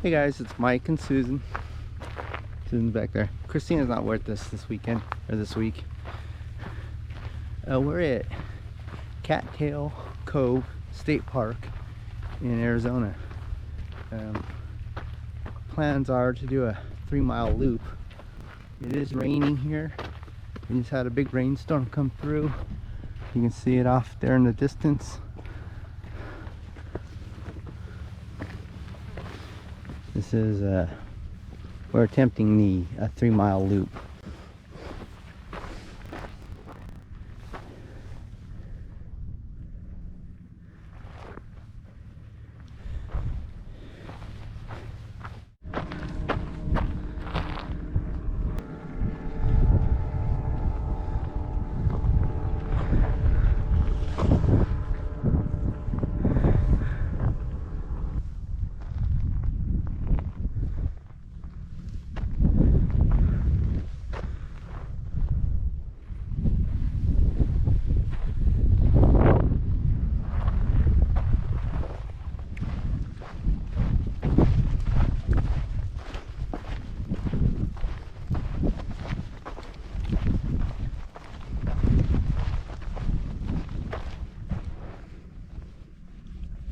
Hey guys, it's Mike and Susan. Susan's back there. Christina's not with us this weekend, or this week. We're at Cattail Cove State Park in Arizona. Plans are to do a 3-mile loop. It is raining here. We just had a big rainstorm come through. You can see it off there in the distance. This is we're attempting a 3-mile loop.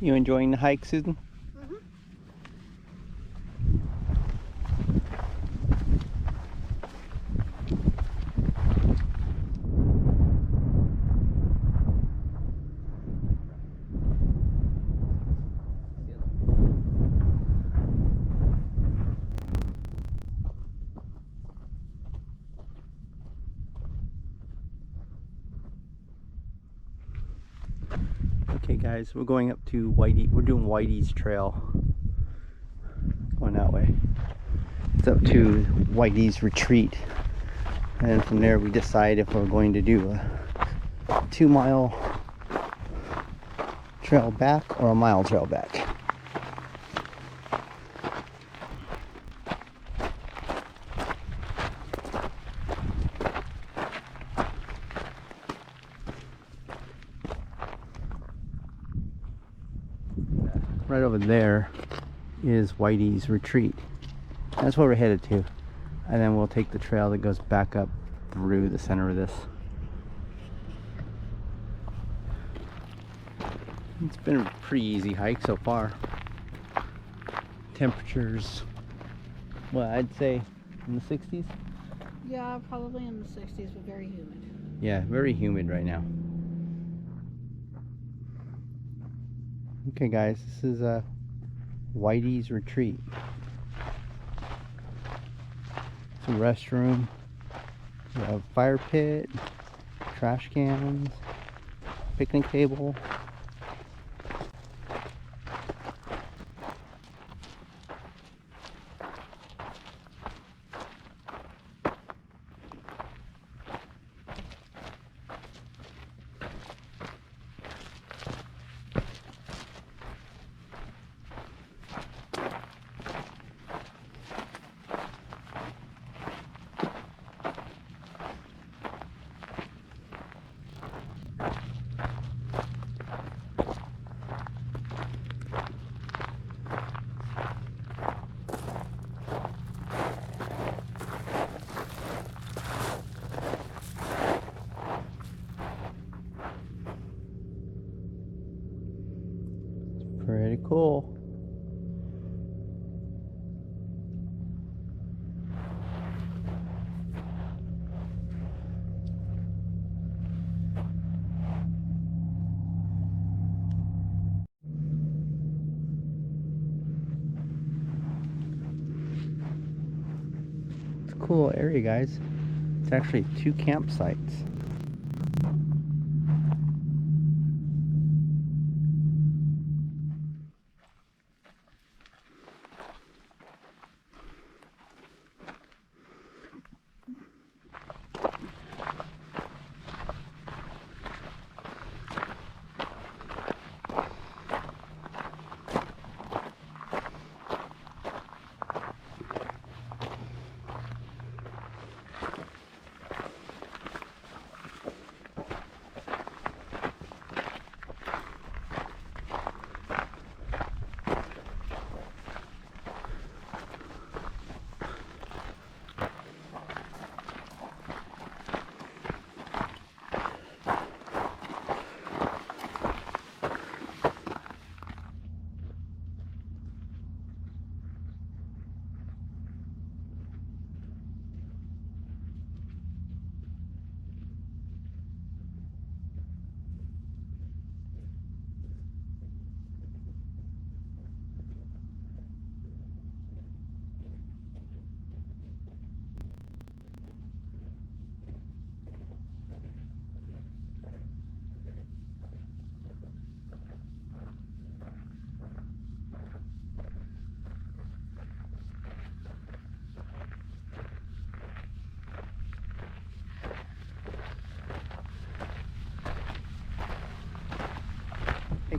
You enjoying the hike, Susan? Mm-hmm. Okay guys, we're going up to YIZI. We're doing YIZI's trail. Going that way. It's up to YIZI's retreat. And from there we decide if we're going to do a 2-mile trail back or a mile trail back. Right over there is YIZI's retreat. That's where we're headed to. And then we'll take the trail that goes back up through the center of this. It's been a pretty easy hike so far. Temperatures, well, I'd say in the 60s. Yeah, probably in the 60s, but very humid. Yeah, very humid right now. Okay guys, this is YIZI's retreat. It's a restroom. We have a fire pit, trash cans, picnic table. Pretty cool. It's a cool area, guys. It's actually 2 campsites.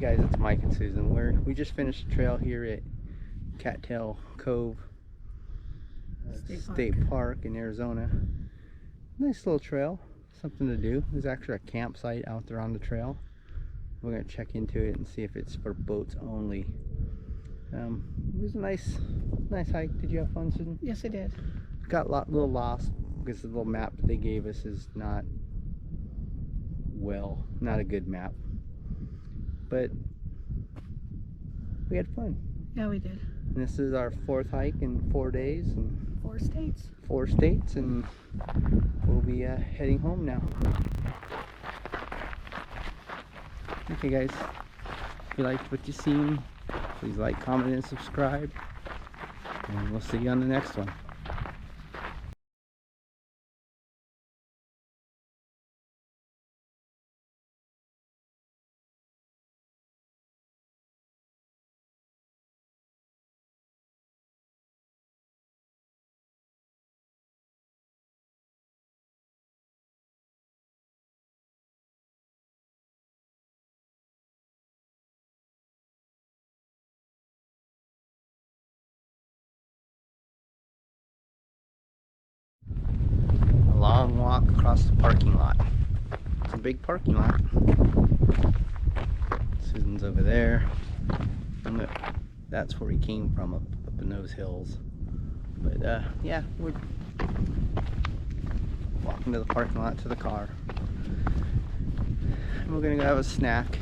guys, it's Mike and Susan. We just finished the trail here at Cattail Cove State Park in Arizona. Nice little trail, something to do. There's actually a campsite out there on the trail. We're gonna check into it and see if it's for boats only. It was a nice hike. Did you have fun, Susan? Yes, I did. Got a little lost because the little map that they gave us is not a good map. But we had fun. Yeah, we did. And this is our 4th hike in 4 days and 4 states. 4 states, and we'll be heading home now. Okay, guys, if you liked what you seen, please like, comment, and subscribe, and we'll see you on the next one. A long walk across the parking lot. It's a big parking lot. Susan's over there. And look, that's where we came from, up in those hills. But yeah, we're walking to the parking lot to the car. And we're gonna go have a snack.